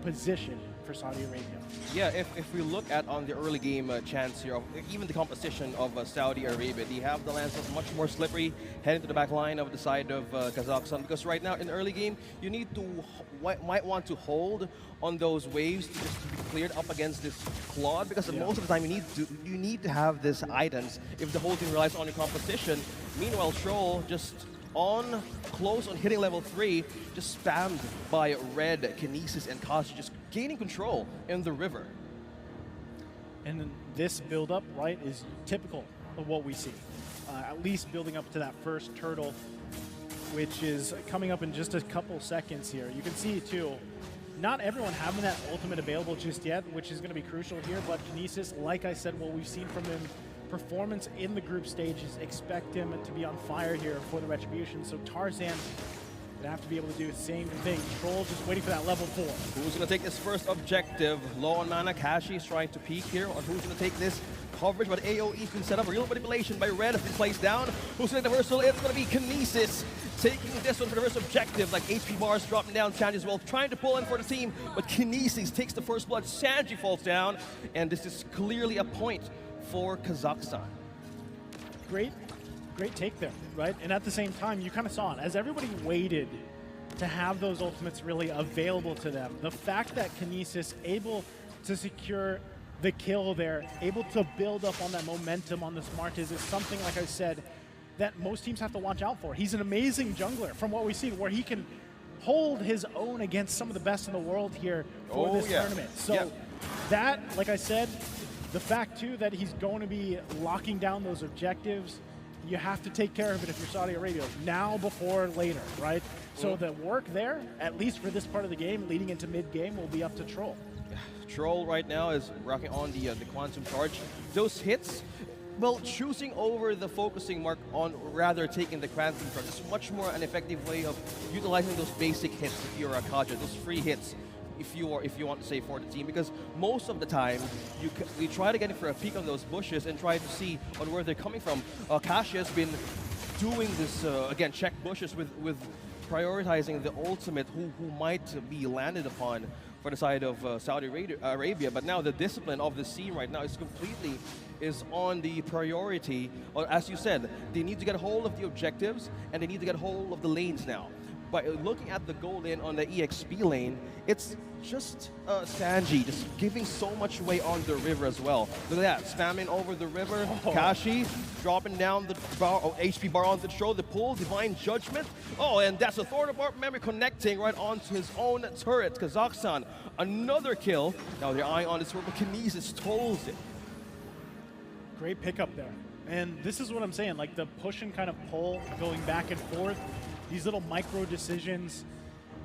position for Saudi Arabia. Yeah, if we look at on the early game chance here, even the composition of Saudi Arabia, they have the lances much more slippery, heading to the back line of the side of Kazakhstan, because right now in early game, you need to, might want to hold on those waves to just be cleared up against this Claude, because most of the time you need to have these items if the whole team relies on your composition. Meanwhile, Troll just close on hitting level 3, just spammed by Red, Kinesis, and Kashi, just gaining control in the river. And this build-up, right, is typical of what we see. At least building up to that first turtle, which is coming up in just a couple seconds here. You can see, too, not everyone having that ultimate available just yet, which is going to be crucial here, but Kinesis, like I said, what we've seen from him, performance in the group stages, expect him to be on fire here for the Retribution. So Tarzan would have to be able to do the same thing. Troll just waiting for that level 4. Who's going to take this first objective? Low on mana, Kashi is trying to peek here on who's going to take this coverage, but AoE's been set up. Real manipulation by Red has been placed down. Who's going to take the first? It's going to be Kinesis taking this one for the first objective. Like HP bars dropping down, Sanji as well, trying to pull in for the team, but Kinesis takes the first blood. Sanji falls down, and this is clearly a point for Kazakhstan. Great take there, right? And at the same time, you kind of saw it. As everybody waited to have those ultimates really available to them, the fact that Kinesis able to secure the kill there, able to build up on that momentum on the Smarties is something, like I said, that most teams have to watch out for. He's an amazing jungler from what we've seen, where he can hold his own against some of the best in the world here for this tournament. So that, like I said, the fact, too, that he's going to be locking down those objectives, you have to take care of it if you're Saudi Arabia, now before later, right? So the work there, at least for this part of the game, leading into mid-game, will be up to Troll. Troll right now is rocking on the Quantum Charge. Those hits, well, choosing over the focusing mark on rather taking the Quantum Charge is much more an effective way of utilizing those basic hits if you're a Kaja, those free hits. If you want to say for the team, because most of the time we try to get in for a peek on those bushes and try to see on where they're coming from. Kashi has been doing this again, check bushes with prioritizing the ultimate who might be landed upon for the side of Saudi Arabia. But now the discipline of the scene right now is completely on the priority. As you said, they need to get hold of the objectives and they need to get hold of the lanes now. By looking at the goal lane on the EXP lane, it's just Sanji just giving so much away on the river as well. Look at that, spamming over the river. Kashi dropping down the HP bar on the show, the pull, Divine Judgment. Oh, and that's a Thorn of Barb Memory connecting right onto his own turret. Kazakhstan, another kill. Now they're eyeing on this turret, but Kinesis tolls it. Great pickup there. And this is what I'm saying, like the push and kind of pull going back and forth. These little micro decisions,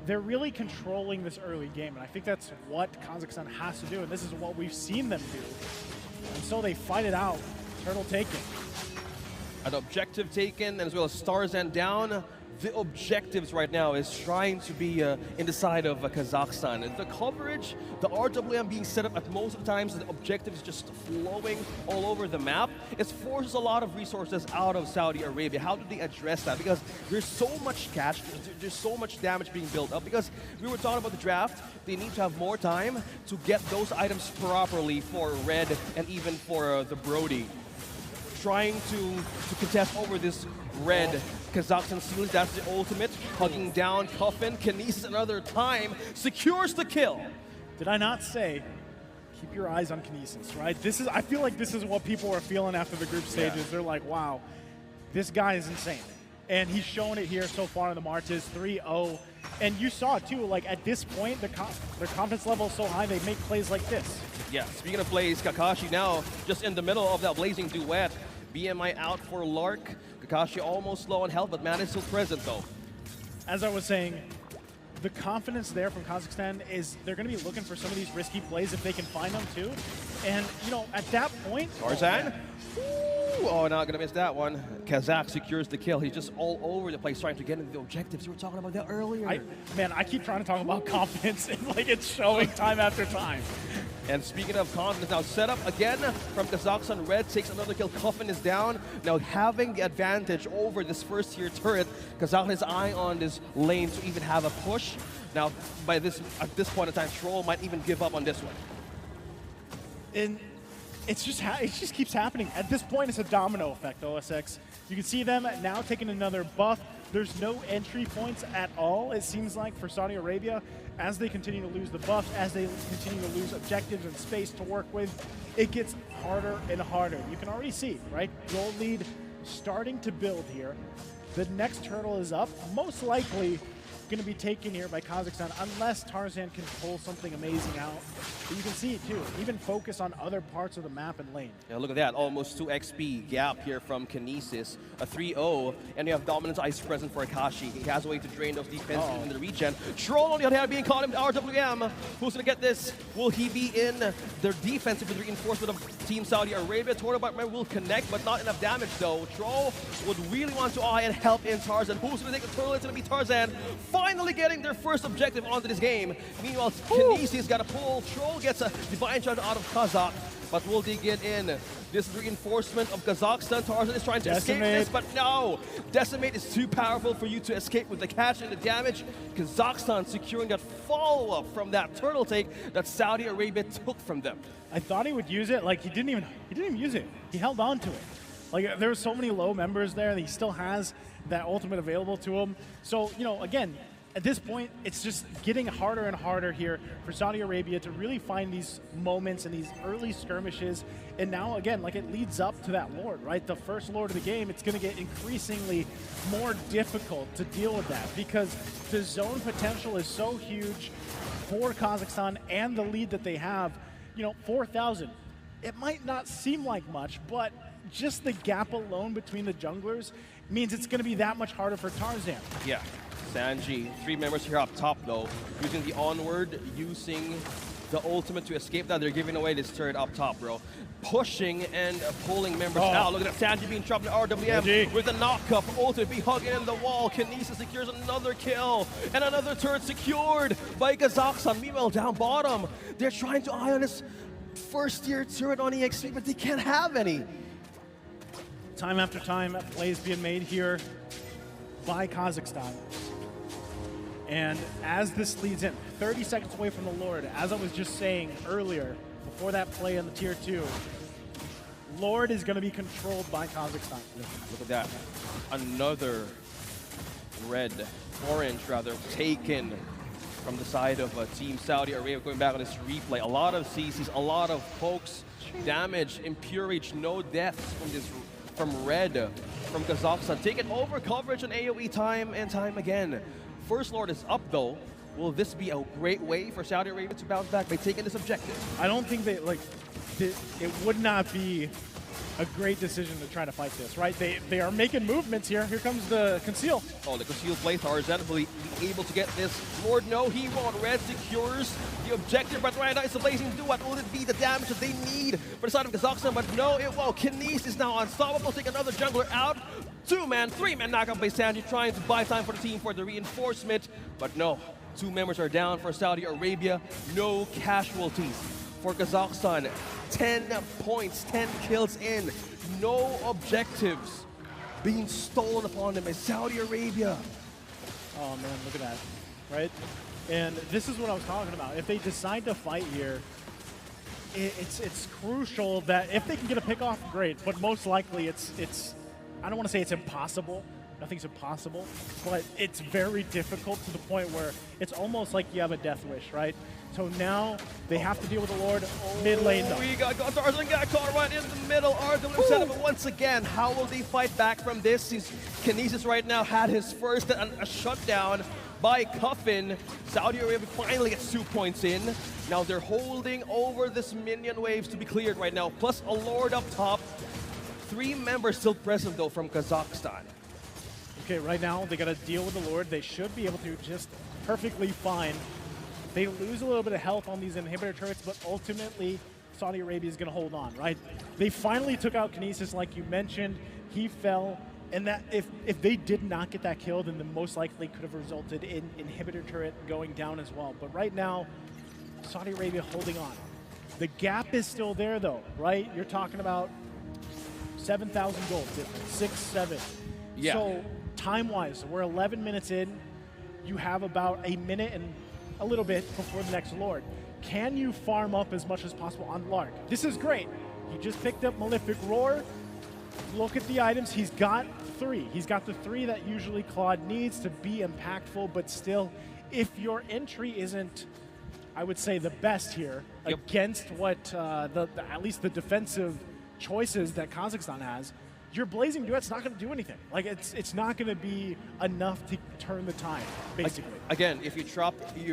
they're really controlling this early game, and I think that's what Kazakhstan has to do, and this is what we've seen them do. And so they fight it out. Turtle taken. An objective taken, as well as Tarzan down. The objectives right now is trying to be in the side of Kazakhstan. The coverage, the RWM being set up at most of the times, the objectives just flowing all over the map. It forces a lot of resources out of Saudi Arabia. How do they address that? Because there's so much cash, there's so much damage being built up. Because we were talking about the draft, they need to have more time to get those items properly for Red and even for the Brody. Trying to contest over this Red Kazakhstan series, that's the ultimate. Hugging down Coffin, Kinesis another time, secures the kill. Did I not say, keep your eyes on Kinesis, right? I feel like this is what people are feeling after the group stages. Yeah. They're like, wow, this guy is insane. And he's shown it here so far in the Marches, 3-0. And you saw it too, like at this point, their confidence level is so high, they make plays like this. Yeah, speaking of plays, Kakashi now just in the middle of that blazing duet. BMI out for Lark. Kakashi almost low on health, but man is still present though. As I was saying, the confidence there from Kazakhstan is they're going to be looking for some of these risky plays if they can find them too. And, you know, at that point... Tarzan? Oh, not going to miss that one. Kazakh secures the kill. He's just all over the place trying to get into the objectives. You were talking about that earlier. Man, I keep trying to talk about confidence, and like it's showing time after time. And speaking of confidence, now set up again from Kazakhstan. Red takes another kill. Coffin is down. Now having the advantage over this first tier turret, Kazakhstan is eyeing on this lane to even have a push. Now, at this point in time, Troll might even give up on this one. And it just keeps happening. At this point, it's a domino effect, OSX. You can see them now taking another buff. There's no entry points at all, it seems like, for Saudi Arabia. As they continue to lose the buffs, as they continue to lose objectives and space to work with, it gets harder and harder. You can already see, right? Gold lead starting to build here. The next hurdle is up, most likely going to be taken here by Kazakhstan unless Tarzan can pull something amazing out. But you can see it too, even focus on other parts of the map and lane. Yeah, look at that, almost 2 XP gap here from Kinesis, a 3-0, and you have Dominance Ice present for Akashi. He has a way to drain those defenses in the regen. Troll on the other hand being caught in RWM. Who's going to get this? Will he be in their defensive with reinforcement of Team Saudi Arabia? Tournament will connect, but not enough damage though. Troll would really want to eye and help in Tarzan. Who's going to take the turtle? It's going to be Tarzan. Finally getting their first objective onto this game. Meanwhile, Kinesis got a pull. Troll gets a divine shot out of Kazakh, but will they get in? This is reinforcement of Kazakhstan. Tarzan is trying to escape this, but no! Decimate is too powerful for you to escape with the catch and the damage. Kazakhstan securing that follow-up from that turtle take that Saudi Arabia took from them. I thought he would use it, like he didn't even use it. He held on to it. Like there were so many low members there, and he still has that ultimate available to him. So, you know, again, at this point, it's just getting harder and harder here for Saudi Arabia to really find these moments and these early skirmishes. And now, again, like it leads up to that Lord, right? The first Lord of the game, it's going to get increasingly more difficult to deal with that because the zone potential is so huge for Kazakhstan and the lead that they have. You know, 4,000. It might not seem like much, but just the gap alone between the junglers means it's going to be that much harder for Tarzan. Yeah. Sanji, 3 members here up top though, using the onward, using the ultimate to escape that. They're giving away this turret up top, bro. Pushing and pulling members out. Look at that, Sanji being trapped in RWM with the knock-up, ultimate being hugging in the wall. Kinesis secures another kill, and another turret secured by Kazakhstan. Meanwhile, down bottom, they're trying to eye on this first-tier turret on EXP, but they can't have any. Time after time, plays being made here by Kazakhstan. And as this leads in, 30 seconds away from the Lord, as I was just saying earlier, before that play on the tier 2, Lord is going to be controlled by Kazakhstan. Look at that. Another orange rather, taken from the side of Team Saudi Arabia. Going back on this replay, a lot of CCs, a lot of pokes, damage, impure reach, no deaths from red, from Kazakhstan. Taking over coverage on AoE time and time again. First Lord is up though. Will this be a great way for Saudi Arabia to bounce back by taking this objective? I don't think they, it would not be a great decision to try to fight this, right? They are making movements here. Here comes the conceal. Oh, the conceal play. Tarzan will be able to get this. Lord, no, he won't. Red secures the objective, but right now it's a blazing duet. Will it be the damage that they need for the side of Kazakhstan? But no, it won't. Kinesis is now unstoppable. Take another jungler out. 2-man, 3-man knockout by Sanji, trying to buy time for the team for the reinforcement. But no, 2 members are down for Saudi Arabia. No casualties for Kazakhstan. 10 points, 10 kills in. No objectives being stolen upon them by Saudi Arabia. Oh man, look at that, right? And this is what I was talking about. If they decide to fight here, it's crucial that if they can get a pick off, great. But most likely it's I don't want to say it's impossible. Nothing's impossible, but it's very difficult to the point where it's almost like you have a death wish, right? So now they have to deal with the Lord mid lane though. We got Tarzan got caught right in the middle. RW set up once again. How will they fight back from this? Kinesis right now had his first a shutdown by Cuffin. Saudi Arabia finally gets 2 points in. Now they're holding over this minion waves to be cleared right now, plus a Lord up top. 3 members still present though from Kazakhstan. Okay, right now they got to deal with the Lord. They should be able to just perfectly fine. They lose a little bit of health on these inhibitor turrets, but ultimately Saudi Arabia is going to hold on, right? They finally took out Kinesis, like you mentioned. He fell, and that if they did not get that kill, then the most likely could have resulted in inhibitor turret going down as well. But right now, Saudi Arabia holding on. The gap is still there, though, right? You're talking about 7,000 gold difference, 6, 7. Yeah. So time-wise, we're 11 minutes in. you have about a minute and a little bit before the next Lord. Can you farm up as much as possible on Lark? This is great. He just picked up Malefic Roar. Look at the items. He's got 3. He's got the 3 that usually Claude needs to be impactful, but still, if your entry isn't, I would say, the best here against what at least the defensive choices that Kazakhstan has, your Blazing Duet's not going to do anything. Like, it's not going to be enough to turn the tide, basically. Again, if you're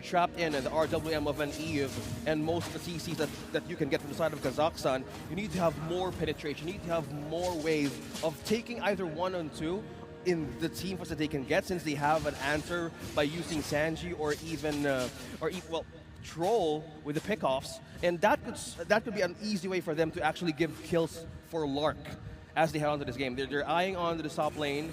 trapped in the RWM of an Iesf and most of the CCs that you can get from the side of Kazakhstan, you need to have more penetration. You need to have more ways of taking either 1 and 2 in the team fights that they can get, since they have an answer by using Sanji or even, well, Troll with the pickoffs. And that could be an easy way for them to actually give kills for Lark as they head onto this game. They're eyeing onto the top lane.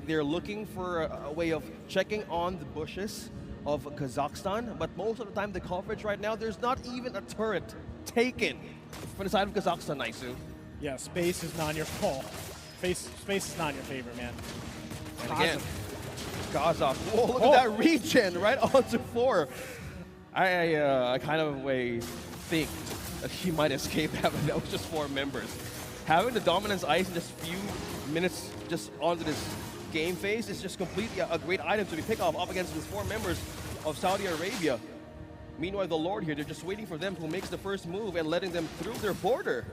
They're looking for a way of checking on the bushes of Kazakhstan, but most of the time the coverage right now, there's not even a turret taken from the side of Kazakhstan, Naisu. Yeah, space is not in your fault. Space is not in your favor, man. And again, Kazakh. Whoa, look at that regen right onto 4. I kind of think that he might escape that, but that was just 4 members. Having the dominance ice in just a few minutes just onto this game phase is just completely a great item to be picked off up against these 4 members of Saudi Arabia. Meanwhile, the Lord here, they're just waiting for them who makes the first move and letting them through their border.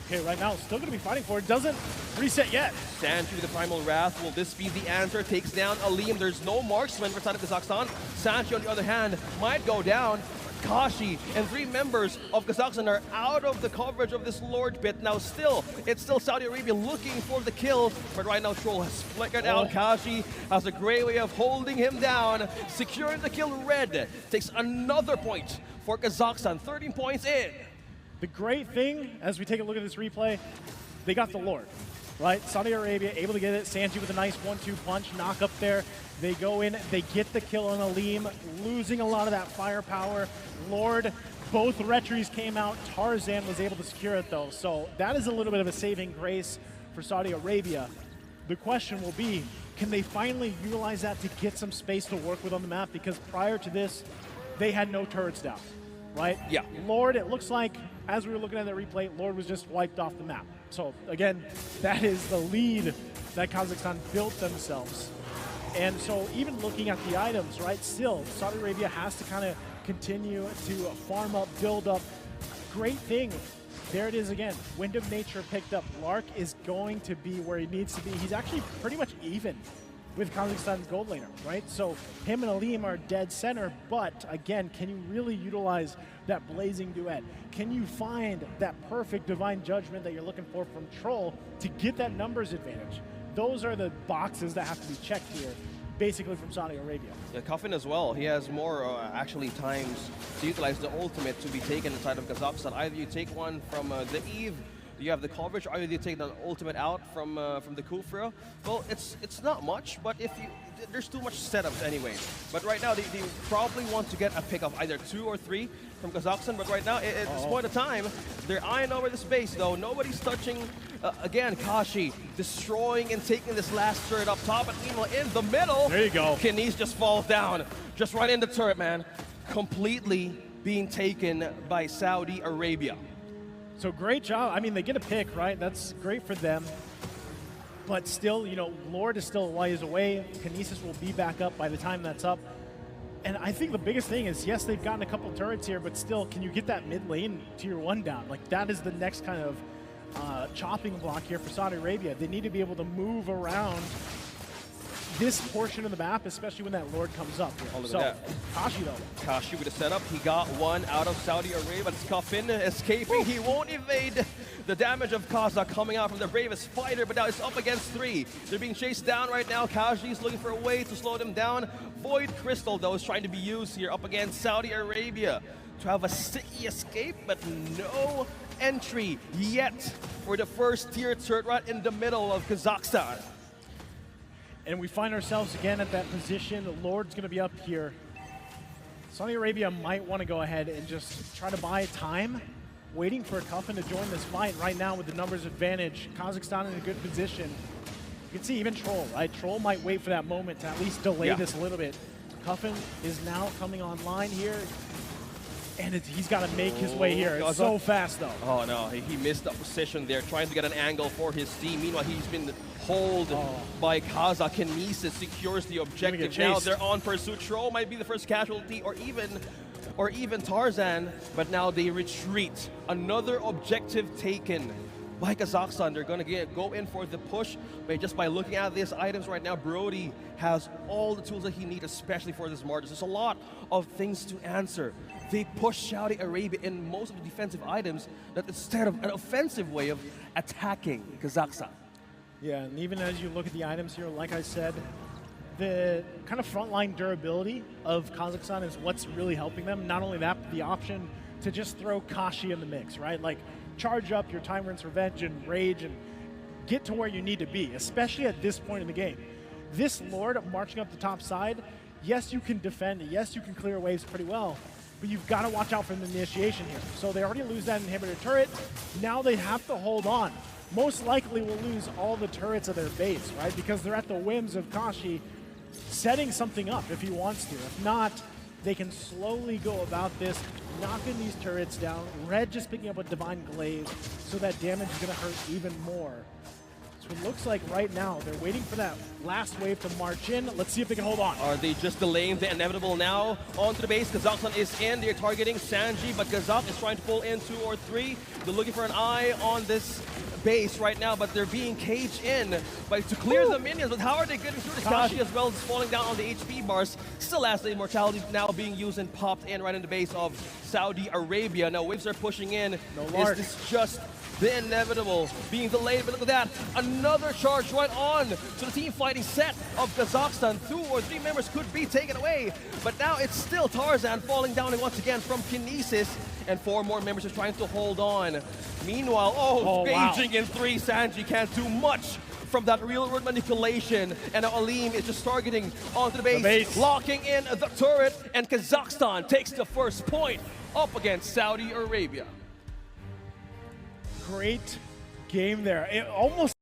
Okay, right now, still going to be fighting for it. Doesn't reset yet. Sanji with the Primal Wrath. Will this be the answer? Takes down Aleem. There's no marksman for side of Kazakhstan. Sanji, on the other hand, might go down. Kashi and 3 members of Kazakhstan are out of the coverage of this Lord pit. Now it's still Saudi Arabia looking for the kill, but right now Troll has flickered out. Kashi has a great way of holding him down, securing the kill. Red takes another point for Kazakhstan, 13 points in. The great thing, as we take a look at this replay, they got the Lord, right? Saudi Arabia able to get it. Sanji with a nice 1-2 punch, knock up there. They go in, they get the kill on Aleem, losing a lot of that firepower. Lord, both Retries came out. Tarzan was able to secure it, though. So that is a little bit of a saving grace for Saudi Arabia. The question will be, can they finally utilize that to get some space to work with on the map? Because prior to this, they had no turrets down, right? Yeah. Lord, it looks like, as we were looking at the replay, Lord was just wiped off the map. So again, that is the lead that Kazakhstan built themselves. And so even looking at the items, right, still, Saudi Arabia has to kind of continue to farm up, build up. Great thing. There it is again. Wind of Nature picked up. Lark is going to be where he needs to be. He's actually pretty much even with Kazakhstan's gold laner, right? So him and Aleem are dead center, but again, can you really utilize that Blazing Duet? Can you find that perfect Divine Judgment that you're looking for from Troll to get that numbers advantage? Those are the boxes that have to be checked here, basically from Saudi Arabia. Yeah, Coffin as well. He has more actually times to utilize the ultimate to be taken inside of Kazakhstan. Either you take one from the Eve, you have the coverage, or either you take the ultimate out from the Kufra. Well, it's not much, but there's too much setups anyway. But right now, they probably want to get a pick of either 2 or 3 from Kazakhstan. But right now, at this point of time, they're eyeing over this base, though. Nobody's touching. Again, Kashi destroying and taking this last turret up top. And meanwhile, in the middle, there you go. Kines just falls down. Just right in the turret, man. Completely being taken by Saudi Arabia. So great job. I mean, they get a pick, right? That's great for them. But still, you know, Lord is still a ways away. Kinesis will be back up by the time that's up. And I think the biggest thing is, yes, they've gotten a couple turrets here, but still, can you get that mid lane tier 1 down? Like, that is the next kind of chopping block here for Saudi Arabia. They need to be able to move around this portion of the map, especially when that Lord comes up. Oh, look so, at that. Kashi, though. Kashi with a setup. He got one out of Saudi Arabia, but Coffin escaping. He won't evade the damage of Kazakh coming out from the bravest fighter, but now it's up against 3. They're being chased down right now. Kashi's looking for a way to slow them down. Void Crystal, though, is trying to be used here up against Saudi Arabia to have a sticky escape, but no entry yet for the first tier turret right in the middle of Kazakhstan. And we find ourselves again at that position. The Lord's going to be up here. Saudi Arabia might want to go ahead and just try to buy time, waiting for a Coffin to join this fight. Right now with the numbers advantage, Kazakhstan in a good position. You can see even Troll, right? Troll might wait for that moment to at least delay this a little bit. Cuffin is now coming online here. And he's got to make his way here. It's so fast, though. Oh, no. He missed the position there, trying to get an angle for his team. Meanwhile, he's been holed by Kaza. Kinesis secures the objective. Now they're on pursuit. Tro might be the first casualty, or even Tarzan. But now they retreat. Another objective taken by Kazakhstan. They're going to go in for the push. But just by looking at these items right now, Brody has all the tools that he needs, especially for this margin. There's a lot of things to answer. They push Saudi Arabia in most of the defensive items that instead of an offensive way of attacking Kazakhstan. Yeah, and even as you look at the items here, like I said, the kind of frontline durability of Kazakhstan is what's really helping them. Not only that, but the option to just throw Kashi in the mix, right? Like, charge up your Time Rinse Revenge and Rage and get to where you need to be, especially at this point in the game. This Lord marching up the top side, yes, you can defend, yes, you can clear waves pretty well, but you've got to watch out for the initiation here. So they already lose that inhibitor turret. Now they have to hold on. Most likely will lose all the turrets of their base, right? Because they're at the whims of Kashi setting something up if he wants to. If not, they can slowly go about this, knocking these turrets down. Red just picking up a Divine Glaive, so that damage is going to hurt even more. So it looks like right now they're waiting for that last wave to march in. Let's see if they can hold on. Are they just delaying the inevitable now? Onto the base, Kazakhstan is in. They're targeting Sanji, but Kazakh is trying to pull in 2 or 3. They're looking for an eye on this base right now, but they're being caged in to clear the minions. But how are they getting through this? Kashi as well is falling down on the HP bars. Still has the immortality now being used and popped in right in the base of Saudi Arabia. Now waves are pushing in. Is this just the inevitable being delayed? But look at that, another charge right on to the team fighting set of Kazakhstan. 2 or 3 members could be taken away, but now it's still Tarzan falling down once again from Kinesis, and 4 more members are trying to hold on. Meanwhile, raging in 3, Sanji can't do much from that real-world manipulation, and now Aleem is just targeting onto the base, locking in the turret, and Kazakhstan takes the first point up against Saudi Arabia. Great game there. It almost